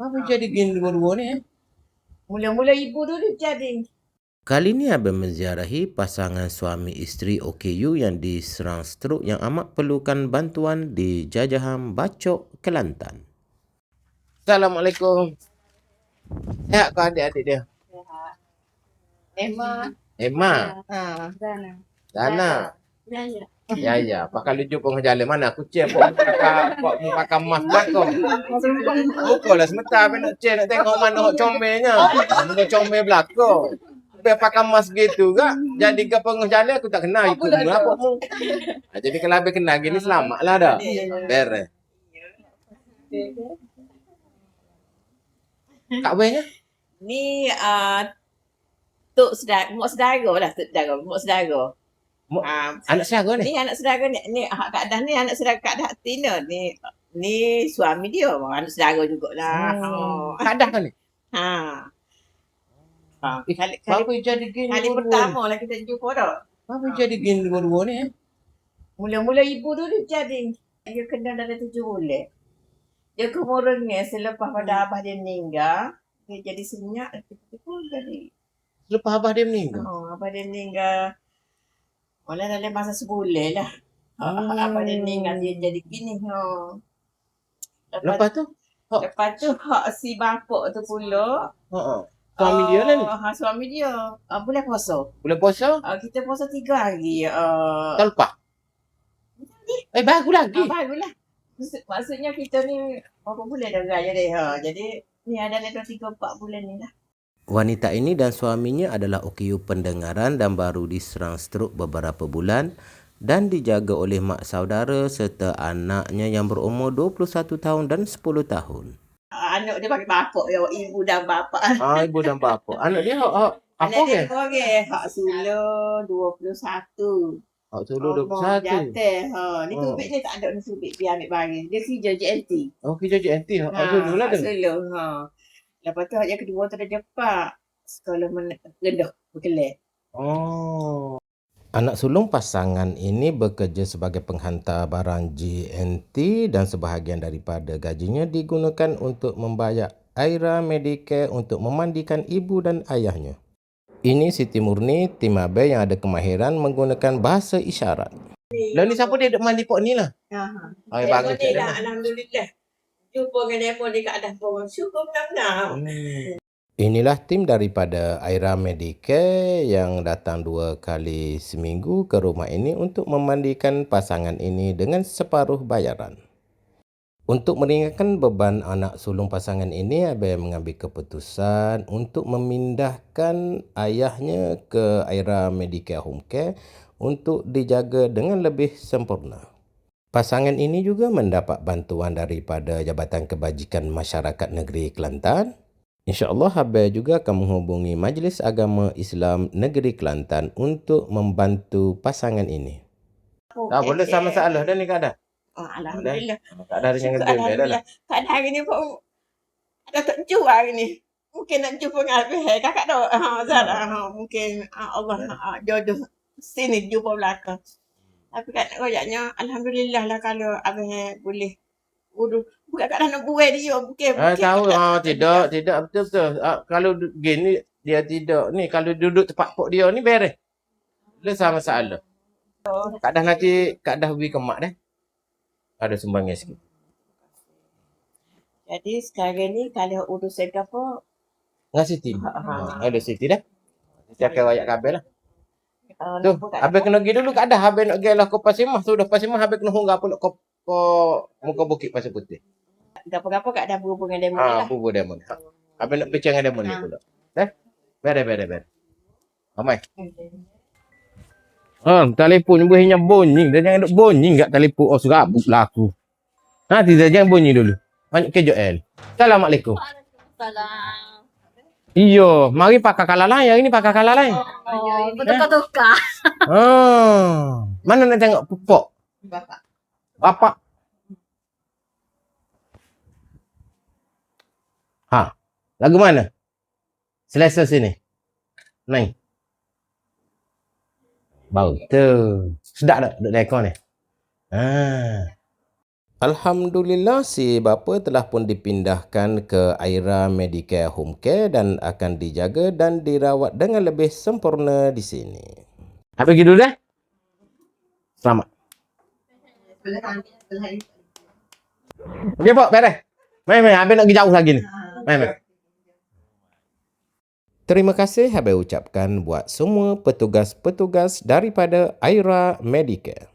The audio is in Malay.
Apa jadi gini dua-dua ni? Mula-mula ibu dulu jadi. Kali ini Abang menziarahi pasangan suami isteri OKU yang diserang strok yang amat perlukan bantuan di Jajaham, Bacok, Kelantan. Assalamualaikum. Sehat kau adik-adik dia? Emma. Emma. Dana. Dana. Ya. Ya. Pakai lucu pun jalan mana? Aku cek pok pakai emas belakang. Bukan lah sebentar apa nak cek nak tengok mana hok comelnya. Mana comel belakang. Biar pakai emas gitu kak. Jadi ke pengen jalan aku tak kenal ikut mu apa mu. Jadi kalau habis kenal gini selamatlah dah. Beres. Kak Wehnya? Ni tok saudara, mak saudara lah, mak saudara. Anak saudara ni? Ni anak saudara ni Kak Dah ni anak saudara Kak Dah Tina ni suami dia, anak saudara jugalah. Kak Dah kan ni? Apa jadi gini Kali pertama lah kita jumpa dah. Apa jadi gini dua-dua ni? Mula-mula ibu dulu jadi. Dia kena dalam 7 bulan. Dia kemurungnya selepas pada abah dia meninggal. Dia jadi senyap. Tiba-tiba jadi. Selepas abah dia meninggal? Abah dia meninggal. Malah dalam masa sebulan lah. Abah dia meninggal dia jadi gini. Lepas tu? Lepas tu si bapak tu pula. Suami dia lah ni? Suami dia. Bulan puasa. Bulan puasa? Kita puasa 3 hari. Tahun lepas? Baru lagi? Baru lah. Maksudnya kita ni berapa bulan dah raya dia. Jadi ni ada dalam 3-4 bulan ni lah. Wanita ini dan suaminya adalah OKU pendengaran dan baru diserang strok beberapa bulan dan dijaga oleh mak saudara serta anaknya yang berumur 21 tahun dan 10 tahun. Anak dia pakai bapak, ibu dan bapak. Ibu dan bapak. Anak dia apa ke? Anak dia Hak Sula 21. Hak Sula 21. Ni tubik ni tak ada ni tubik dia ambil barang. Dia kerja JNT. Kerja JNT. Hak Sula lah tu. Hak Sula. Lepas tu yang kedua tu ada Jepak. Sekolah rendah berkelas. Anak sulung pasangan ini bekerja sebagai penghantar barang JNT dan sebahagian daripada gajinya digunakan untuk membayar Aira Medicare untuk memandikan ibu dan ayahnya. Ini Siti Murni, tim Abel yang ada kemahiran menggunakan bahasa isyarat. Lah ni siapa dia duk mandi pok ni lah? Bagus ni lah, alhamdulillah. Jumpa dengan dia Kak Dah pun syukur benar-benar. Inilah tim daripada Aira Medicare yang datang 2 kali seminggu ke rumah ini untuk memandikan pasangan ini dengan separuh bayaran. Untuk meringankan beban anak sulung pasangan ini, Abang mengambil keputusan untuk memindahkan ayahnya ke Aira Medicare Home Care untuk dijaga dengan lebih sempurna. Pasangan ini juga mendapat bantuan daripada Jabatan Kebajikan Masyarakat Negeri Kelantan. InsyaAllah Abang juga akan menghubungi Majlis Agama Islam Negeri Kelantan untuk membantu pasangan ini. Tak boleh sama masalah dah ni Kak Dah. Alhamdulillah. Tak ada yang ngedem dah lah. Kak Dah hari ni pun ada tak jumpa hari ni. Mungkin nak jumpa dengan Abang kakak dah. Zara. Mungkin Allah jodoh sini jumpa belakang. Tapi kat rojaknya alhamdulillah lah kalau Abang boleh. Bukan Kak Dah nak buat dia. Tahu. Tidak. Betul. Kalau gini dia tidak ni. Kalau duduk tempat pok dia ni beres. Dia sama masalah. Kak Dah nanti Kak Dah pergi ke mak dah. Ada sumbangan sikit. Jadi sekarang ni kalau urusan apa? Dengan Siti. Ada Siti dah. Siti akan rayak kabel lah. Tu, Abang kena pergi dulu Kak Dah. Abang nak pergi lah ke Pasir Mas. Sudah Pasir Mas Abang kena hunggah pula ke muka bukit Pasir Putih. Apa-apa Kak Dah berhubung dengan demo ni lah. Berhubung demo ni. Abang nak bincang dengan demo ni pula. Dah? Beres. Ramai. Telefon bolehnya bunyi. Dia jangan duk bunyi kat telefon. Serabut lah aku. Nanti dia jangan bunyi dulu. Banyak ke Joel. Assalamualaikum. Waalaikumsalam. Iyo, mari pakai kala lain. Hari ni pakai kala lain. Bertukar-tukar. Mana nak tengok pupuk? Bapak. Lagu mana? Selesa sini. Naik. Bau. Tu. Sedap tak duduk dekor ni? Alhamdulillah, si bapa telah pun dipindahkan ke Aira Medicare Home Care dan akan dijaga dan dirawat dengan lebih sempurna di sini. Habis pergi dulu dah. Selamat. Okey, Pak, beres. Mai, habis nak pergi jauh lagi ni. Mai. Terima kasih habis ucapkan buat semua petugas-petugas daripada Aira Medicare.